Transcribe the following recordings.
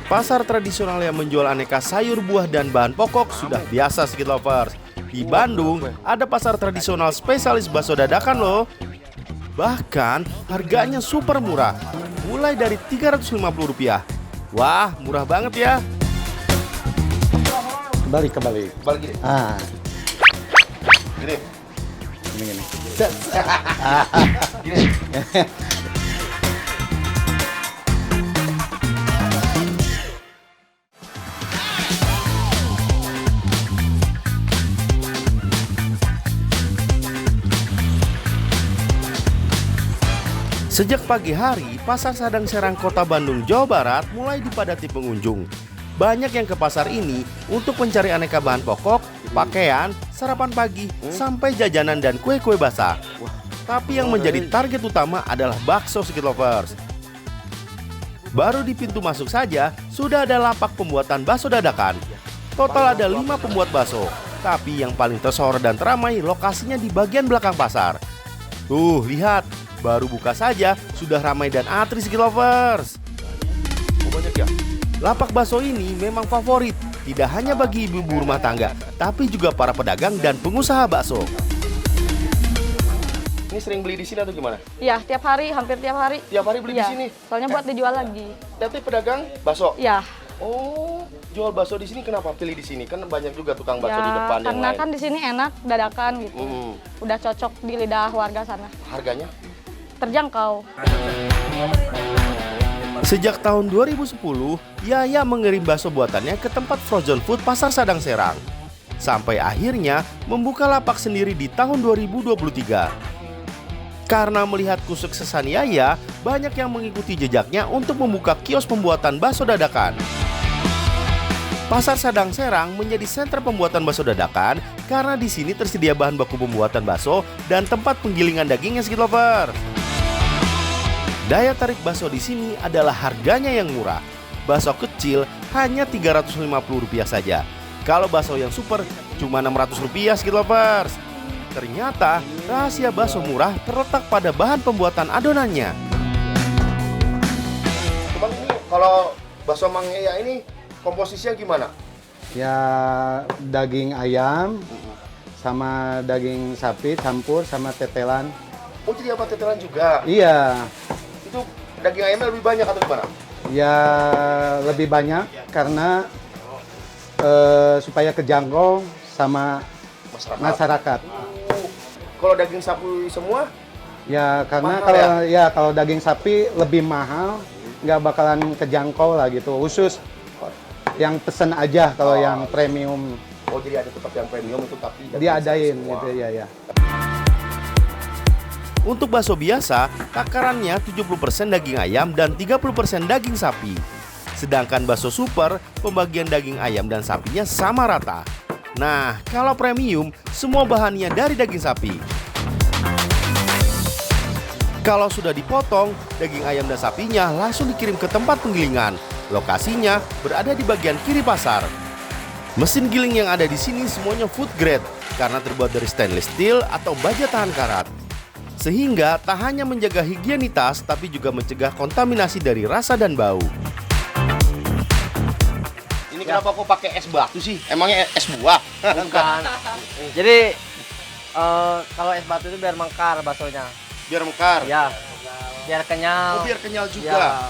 pasar tradisional yang menjual aneka sayur, buah, dan bahan pokok sudah biasa Skit Lovers. Di Bandung, ada pasar tradisional spesialis bakso dadakan loh. Bahkan harganya super murah, mulai dari Rp350. Wah, murah banget ya. Kembali. Gini. Ah, Gini. ini. Gini. Sejak pagi hari, Pasar Sadang Serang Kota Bandung, Jawa Barat mulai dipadati pengunjung. Banyak yang ke pasar ini untuk mencari aneka bahan pokok, pakaian, sarapan pagi, sampai jajanan dan kue-kue basah. Tapi yang menjadi target utama adalah bakso Skit Lovers. Baru di pintu masuk saja, sudah ada lapak pembuatan bakso dadakan. Total ada 5 pembuat bakso, tapi yang paling tersohor dan teramai lokasinya di bagian belakang pasar. Tuh, lihat. Baru buka saja, sudah ramai dan antri Skit Lovers. Banyak ya? Lapak bakso ini memang favorit, tidak hanya bagi ibu-ibu rumah tangga, tapi juga para pedagang dan pengusaha bakso. Ini sering beli di sini atau gimana? Iya, tiap hari, hampir tiap hari. Tiap hari beli di Iya, sini? soalnya buat dijual lagi. Tapi pedagang bakso? Iya. Oh, jual bakso di sini kenapa pilih di sini? Kan banyak juga tukang bakso Ya, di depan yang karena lain. kan di sini enak, dadakan gitu. Udah cocok di lidah warga sana. Harganya? Terjangkau. Sejak tahun 2010, Yaya mengirim bakso buatannya ke tempat frozen food Pasar Sadang Serang. Sampai akhirnya membuka lapak sendiri di tahun 2023. Karena melihat kesuksesan Yaya, banyak yang mengikuti jejaknya untuk membuka kios pembuatan bakso dadakan. Pasar Sadang Serang menjadi sentra pembuatan bakso dadakan karena di sini tersedia bahan baku pembuatan bakso dan tempat penggilingan dagingnya Skit Lover. Daya tarik bakso di sini adalah harganya yang murah. Bakso kecil hanya Rp350 saja. Kalau bakso yang super cuma Rp600 Skit Lovers. Ternyata rahasia bakso murah terletak pada bahan pembuatan adonannya. Cuman ini kalau bakso Mang Yaya ini komposisinya gimana? Ya, daging ayam sama daging sapi campur sama tetelan. Oh, jadi apa tetelan juga? Iya. Itu daging ayamnya lebih banyak atau gimana? Ya, lebih banyak karena supaya kejangkau sama masyarakat. Kalau daging sapi semua? Ya, karena mahal kalau daging sapi lebih mahal, nggak bakalan kejangkau lah gitu. Khusus yang pesen aja kalau yang premium. Oh, jadi ada tetap yang premium itu tapi Diadain gitu ya. Untuk bakso biasa, takarannya 70% daging ayam dan 30% daging sapi. Sedangkan bakso super, pembagian daging ayam dan sapinya sama rata. Nah, kalau premium, semua bahannya dari daging sapi. Kalau sudah dipotong, daging ayam dan sapinya langsung dikirim ke tempat penggilingan. Lokasinya berada di bagian kiri pasar. Mesin giling yang ada di sini semuanya food grade karena terbuat dari stainless steel atau baja tahan karat. Sehingga tak hanya menjaga higienitas, tapi juga mencegah kontaminasi dari rasa dan bau. Ini kenapa kok pakai es batu sih? Emangnya es buah? Bukan. Jadi kalau es batu itu biar mengkar baksonya. Biar mekar? Ya. Biar kenyal. Oh, biar kenyal juga? Ya.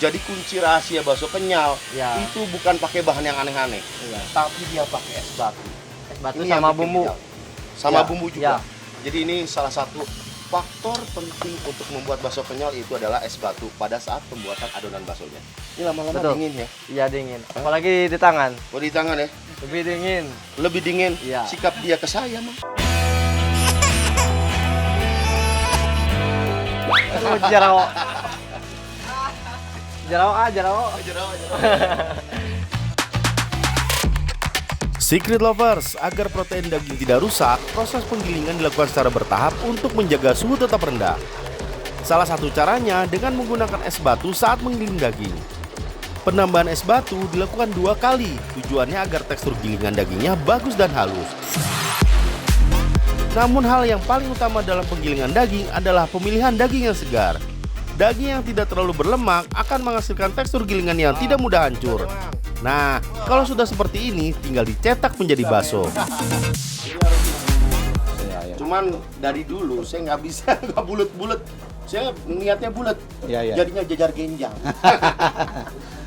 Jadi kunci rahasia bakso kenyal Ya. itu bukan pakai bahan yang aneh-aneh, Iya. tapi dia pakai es batu. Es batu Ini yang sama bikin bumbu. kenyal. Sama Ya. bumbu juga. Ya. Jadi ini salah satu faktor penting untuk membuat bakso kenyal itu adalah es batu pada saat pembuatan adonan baksonya. Ini lama-lama Betul. dingin ya? Iya dingin. Apalagi di tangan. Oh, di tangan ya? Lebih dingin. Lebih dingin. Iya. Sikap dia ke saya mah. Aduh, jarawo. Jarawo. Secret Lovers, agar protein daging tidak rusak, proses penggilingan dilakukan secara bertahap untuk menjaga suhu tetap rendah. Salah satu caranya dengan menggunakan es batu saat menggiling daging. Penambahan es batu dilakukan 2 kali, tujuannya agar tekstur gilingan dagingnya bagus dan halus. Namun hal yang paling utama dalam penggilingan daging adalah pemilihan daging yang segar. Daging yang tidak terlalu berlemak akan menghasilkan tekstur gilingan yang tidak mudah hancur. Nah, kalau sudah seperti ini, tinggal dicetak menjadi bakso. Cuman dari dulu saya nggak bisa nggak bulat-bulat. Saya niatnya bulat, jadinya jajar genjang.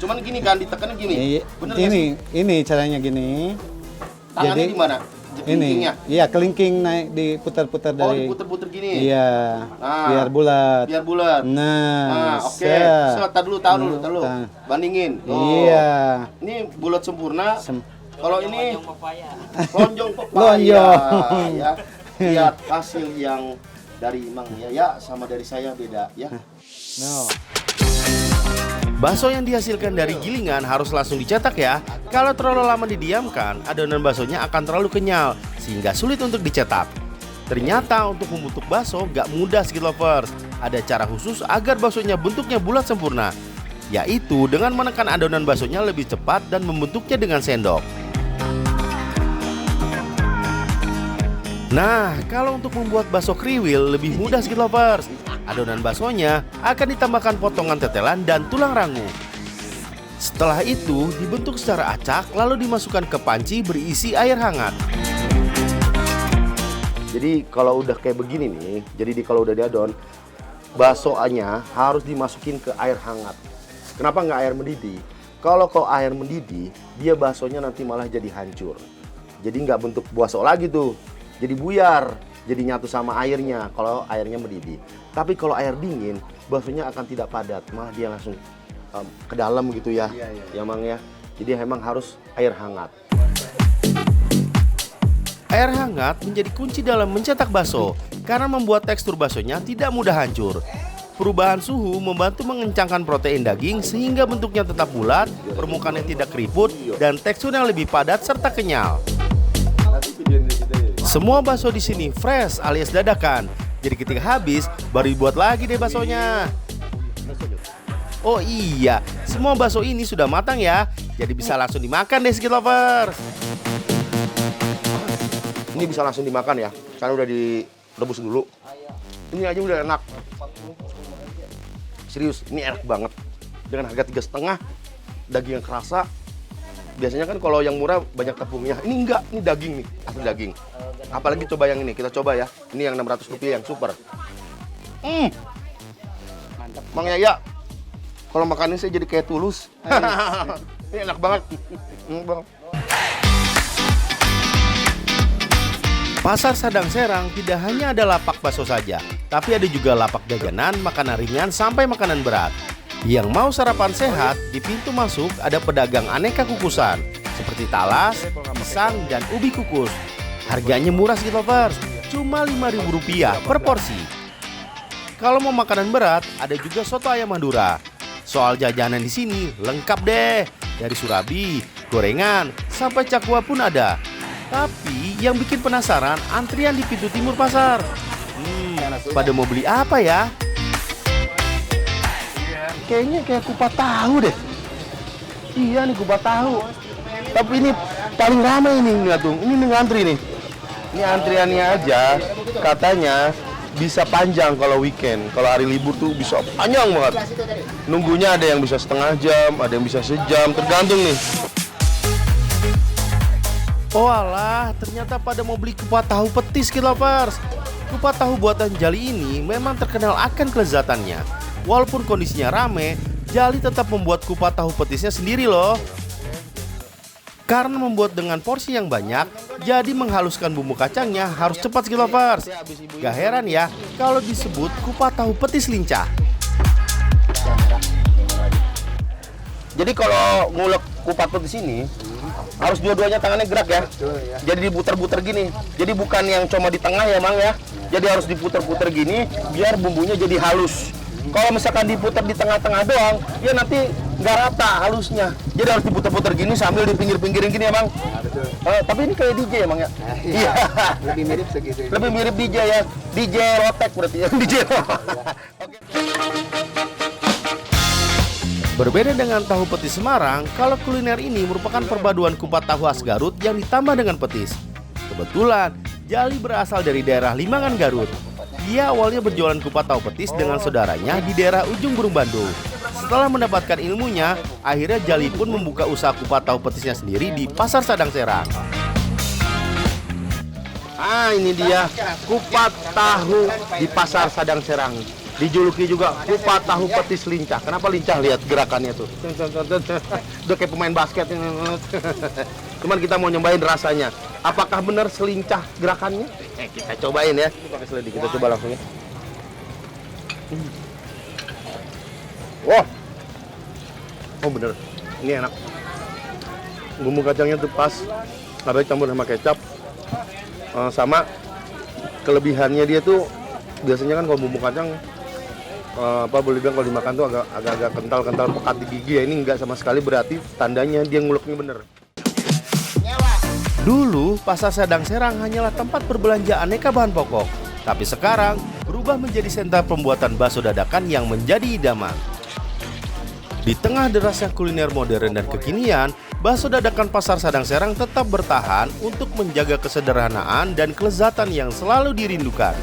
Cuman gini kan, ditekan gini. Bener nggak sih? Ini caranya gini. Tangannya di mana? Ini, iya kelingking naik diputar-putar Oh, dari. diputer-puter gini. Iya, Nah, biar bulat. Biar bulat. Nah, Oke. Tar dulu. Bandingin. Oh. Iya. Ini bulat sempurna. Kalau ini lonjong papaya. Lonjong. Ya. Lihat hasil yang dari Mang Yaya sama dari saya beda ya. No. Bakso yang dihasilkan dari gilingan harus langsung dicetak ya. Kalau terlalu lama didiamkan, adonan baksonya akan terlalu kenyal sehingga sulit untuk dicetak. Ternyata untuk membentuk bakso gak mudah Skit Lovers. Ada cara khusus agar baksonya bentuknya bulat sempurna, yaitu dengan menekan adonan baksonya lebih cepat dan membentuknya dengan sendok. Nah, kalau untuk membuat bakso kriwil lebih mudah Skit Lovers. Adonan baksonya akan ditambahkan potongan tetelan dan tulang rangu. Setelah itu dibentuk secara acak lalu dimasukkan ke panci berisi air hangat. Jadi kalau udah kayak begini nih, jadi kalau udah diadon, baksonya harus dimasukin ke air hangat. Kenapa nggak air mendidih? Kalau air mendidih, dia baksonya nanti malah jadi hancur. Jadi nggak bentuk bakso lagi tuh, jadi buyar, jadi nyatu sama airnya kalau airnya mendidih. Tapi kalau air dingin, baksonya akan tidak padat, malah dia langsung ke dalam gitu ya, ya Mang ya. Jadi memang harus air hangat. Air hangat menjadi kunci dalam mencetak bakso karena membuat tekstur baksonya tidak mudah hancur. Perubahan suhu membantu mengencangkan protein daging sehingga bentuknya tetap bulat, permukaannya tidak keriput, dan teksturnya lebih padat serta kenyal. Semua bakso di sini fresh alias dadakan. Jadi ketika habis, baru dibuat lagi deh baksonya. Oh iya, semua bakso ini sudah matang ya. Jadi bisa langsung dimakan deh Skit Lovers. Ini bisa langsung dimakan ya, karena udah direbus dulu. Ini aja udah enak. Serius, ini enak banget. Dengan harga 3,5, daging yang kerasa. Biasanya kan kalau yang murah banyak tepungnya. Ini enggak, ini daging nih, asli daging. Apalagi coba yang ini, kita coba ya. Ini yang Rp600 yang super. Mantap. Mang Yaya, kalau makan ini saya jadi kayak Tulus. Ini enak banget. Pasar Sadang Serang tidak hanya ada lapak bakso saja, tapi ada juga lapak jajanan, makanan ringan sampai makanan berat. Yang mau sarapan sehat, di pintu masuk ada pedagang aneka kukusan seperti talas, pisang, dan ubi kukus. Harganya murah Skit Lovers, cuma Rp5.000 per porsi. Kalau mau makanan berat, ada juga soto ayam Madura. Soal jajanan di sini lengkap deh, dari surabi, gorengan, sampai cakwa pun ada. Tapi yang bikin penasaran antrian di pintu timur pasar. Pada mau beli apa ya? Kayaknya kayak kupat tahu deh. Iya nih kupat tahu. Tapi ini paling ramai ini lihat tuh. Ini ngantri nih. Ini antriannya aja katanya bisa panjang kalau weekend. Kalau hari libur tuh bisa panjang banget. Nunggunya ada yang bisa setengah jam, ada yang bisa sejam, tergantung nih. Oh alah, ternyata pada mau beli kupat tahu petis Skit Lovers. Kupat tahu buatan Jali ini memang terkenal akan kelezatannya. Walaupun kondisinya rame, Jali tetap membuat kupat tahu petisnya sendiri loh. Karena membuat dengan porsi yang banyak, jadi menghaluskan bumbu kacangnya harus cepat Skit Lovers. Gak heran ya kalau disebut kupat tahu petis lincah. Jadi kalau ngulek kupat petis ini harus dua-duanya tangannya gerak ya. Jadi diputer-puter gini. Jadi bukan yang cuma di tengah ya Mang ya. Jadi harus diputer-puter gini biar bumbunya jadi halus. Kalau misalkan diputer di tengah-tengah doang, ya nanti nggak rata halusnya. Jadi harus diputer-puter gini sambil di pinggir-pinggirin gini ya Mang. Tapi ini kayak DJ ya Mang ya. Iya. Lebih mirip segitu. Lebih mirip DJ ya. DJ Rotek berarti ya. DJ. Oke. Berbeda dengan tahu petis Semarang, kalau kuliner ini merupakan perpaduan kupat tahu khas Garut yang ditambah dengan petis. Kebetulan, Jali berasal dari daerah Limangan, Garut. Ia awalnya berjualan kupat tahu petis dengan saudaranya di daerah Ujung Berung, Bandung. Setelah mendapatkan ilmunya, akhirnya Jali pun membuka usaha kupat tahu petisnya sendiri di Pasar Sadang Serang. Ah, ini dia kupat tahu di Pasar Sadang Serang. Dijuluki juga kupat tahu petis lincah. Kenapa lincah? Lihat gerakannya tuh. Udah kayak pemain basket. Cuman kita mau nyobain rasanya. Apakah benar selincah gerakannya? Kita cobain ya. Pakai seledi, kita coba langsung ya. Wah. Oh bener. Ini enak. Bumbu kacangnya tuh pas. Ada campur sama kecap. Sama kelebihannya dia tuh biasanya kan kalau bumbu kacang boleh bilang kalau dimakan tuh agak kental pekat di gigi ya. Ini enggak sama sekali, berarti tandanya dia nguleknya bener. Dulu, Pasar Sadang Serang hanyalah tempat berbelanja aneka bahan pokok. Tapi sekarang, berubah menjadi sentra pembuatan bakso dadakan yang menjadi idaman. Di tengah derasnya kuliner modern dan kekinian, bakso dadakan Pasar Sadang Serang tetap bertahan untuk menjaga kesederhanaan dan kelezatan yang selalu dirindukan.